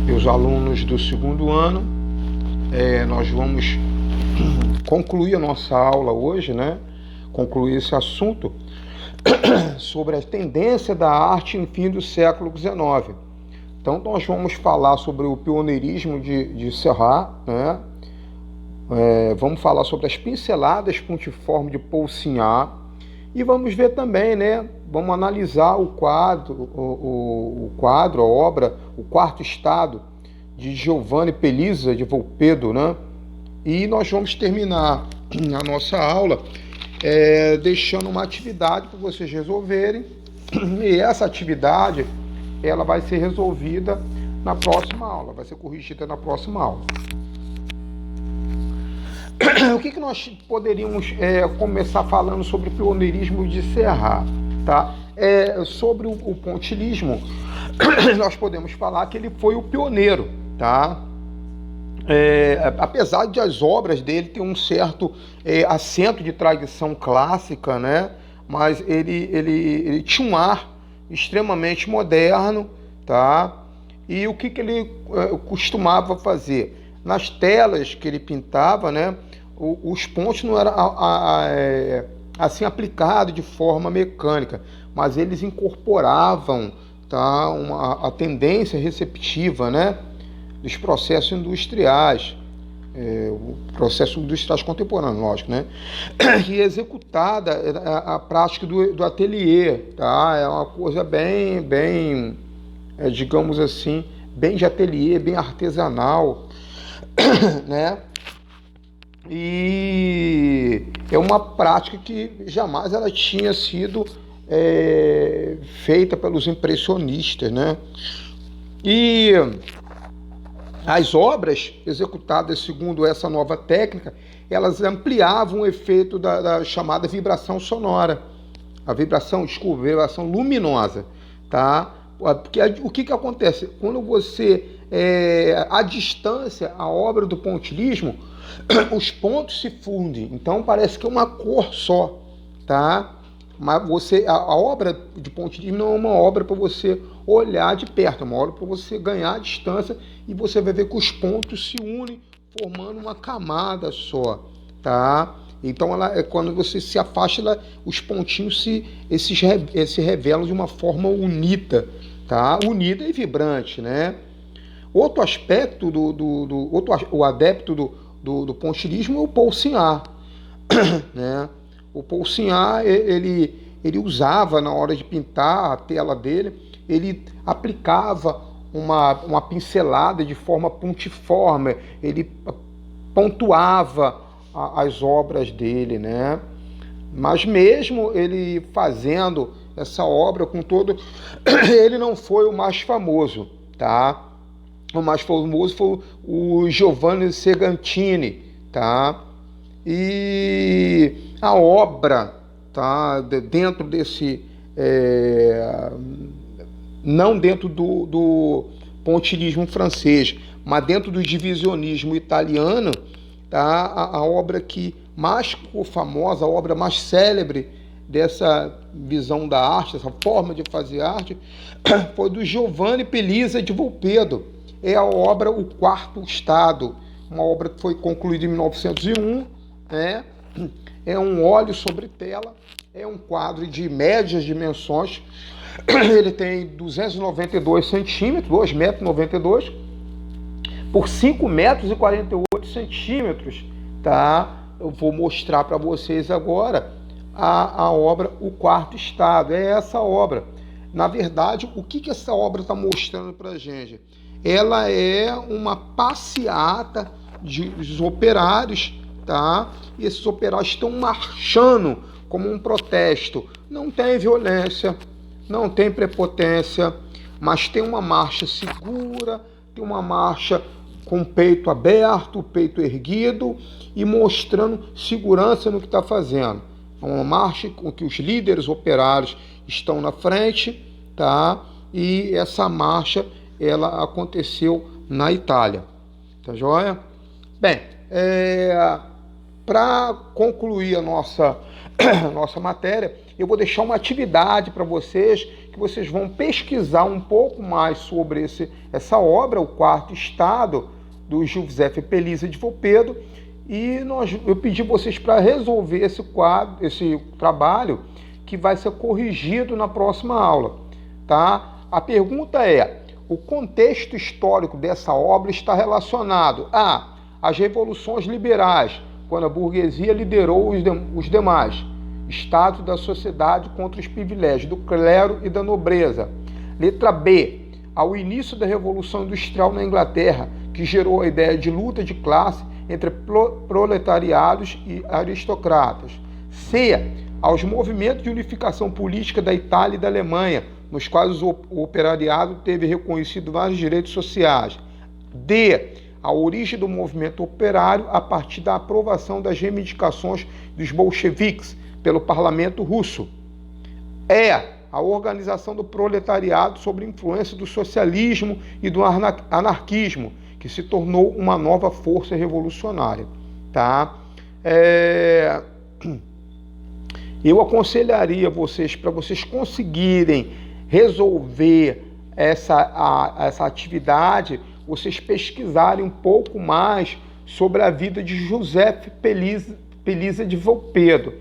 Meus alunos do segundo ano, nós vamos concluir a nossa aula hoje, né? Concluir esse assunto sobre a tendência da arte no fim do século XIX. Então, nós vamos falar sobre o pioneirismo de Seurat, né? Vamos falar sobre as pinceladas pontiformes de Paul Signac e vamos ver também, né? Vamos analisar o quadro, a obra, o Quarto Estado de Giovanni Pelliza de Volpedo, né? E nós vamos terminar a nossa aula deixando uma atividade para vocês resolverem. E essa atividade ela vai ser resolvida na próxima aula, vai ser corrigida na próxima aula. O que nós poderíamos começar falando sobre o pioneirismo de Seurat, tá? Sobre o pontilhismo, nós podemos falar que ele foi o pioneiro, tá? Apesar de as obras dele ter um certo acento de tradição clássica, né? Mas ele tinha um ar extremamente moderno, tá? E o que ele costumava fazer? Nas telas que ele pintava, né? Os pontos não eram assim aplicados de forma mecânica, mas eles incorporavam, tá? A tendência receptiva, né? Dos processos industriais, processos industriais contemporâneos, lógico, né? E executada a prática do ateliê, tá? É uma coisa bem, digamos assim, bem de ateliê, bem artesanal, né? E é uma prática que jamais ela tinha sido feita pelos impressionistas, né? E as obras executadas segundo essa nova técnica, elas ampliavam o efeito da chamada vibração sonora, a vibração luminosa, tá? Porque o que acontece? Quando você, à distância, a obra do pontilhismo, os pontos se fundem, então parece que é uma cor só, tá? Mas a obra de pontilhismo não é uma obra para você olhar de perto, é uma obra para você ganhar a distância e você vai ver que os pontos se unem formando uma camada só, tá? Então, quando você se afasta, os pontinhos se revelam de uma forma unida, tá? Unida e vibrante, né? Outro aspecto o adepto do pontilhismo é o Paul Signac, né? O Paul Signac, ele usava, na hora de pintar a tela dele, ele aplicava uma pincelada de forma pontiforme, ele pontuava as obras dele, né? Mas mesmo ele fazendo essa obra com todo, ele não foi o mais famoso, tá? O mais famoso foi o Giovanni Segantini, tá? E a obra, tá? Dentro desse não dentro do pontilhismo francês, mas dentro do divisionismo italiano, tá? A obra que mais ficou famosa, a obra mais célebre dessa visão da arte, essa forma de fazer arte, foi do Giovanni Pelliza de Volpedo. É a obra O Quarto Estado, uma obra que foi concluída em 1901, né? É um óleo sobre tela, é um quadro de médias dimensões, ele tem 292 centímetros, 2,92 m, por 5,48 m, tá? Eu vou mostrar para vocês agora a obra O Quarto Estado, é essa obra. Na verdade, o que essa obra está mostrando para a gente? Ela é uma passeata dos operários, tá? E esses operários estão marchando como um protesto. Não tem violência, não tem prepotência, mas tem uma marcha segura, tem uma marcha com o peito aberto, o peito erguido e mostrando segurança no que está fazendo. É uma marcha com que os líderes operários estão na frente, tá? E essa marcha ela aconteceu na Itália, tá joia? Bem, para concluir a nossa matéria, eu vou deixar uma atividade para vocês, que vocês vão pesquisar um pouco mais sobre essa obra, O Quarto Estado, do José Pelisa de Volpedo, e eu pedi vocês para resolver esse trabalho, que vai ser corrigido na próxima aula, tá? A pergunta é: o contexto histórico dessa obra está relacionado às revoluções liberais, quando a burguesia liderou os demais, status da sociedade contra os privilégios do clero e da nobreza. Letra B, ao início da Revolução Industrial na Inglaterra, que gerou a ideia de luta de classe entre proletariados e aristocratas. C, aos movimentos de unificação política da Itália e da Alemanha, nos quais o operariado teve reconhecido vários direitos sociais. D, a origem do movimento operário a partir da aprovação das reivindicações dos bolcheviques pelo parlamento russo. E, a organização do proletariado sob influência do socialismo e do anarquismo, que se tornou uma nova força revolucionária. Tá? Eu aconselharia vocês, para vocês conseguirem resolver essa atividade, vocês pesquisarem um pouco mais sobre a vida de José Pelisa de Volpedo,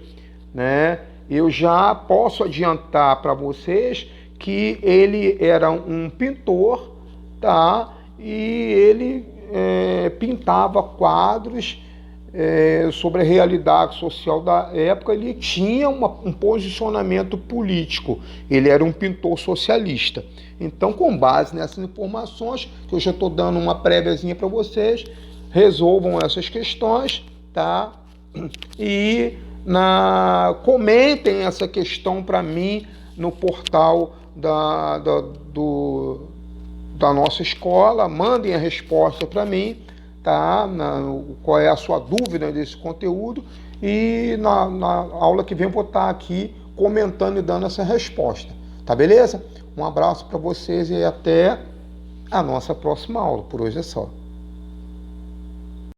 né? Eu já posso adiantar para vocês que ele era um pintor, tá? E ele pintava quadros sobre a realidade social da época. Ele tinha um posicionamento político, ele era um pintor socialista. Então, com base nessas informações, que eu já estou dando uma préviazinha para vocês, resolvam essas questões, tá? E comentem essa questão para mim no portal da nossa escola, mandem a resposta para mim, tá? Qual é a sua dúvida desse conteúdo, e na aula que vem eu vou estar aqui comentando e dando essa resposta, tá beleza? Um abraço para vocês e até a nossa próxima aula. Por hoje é só.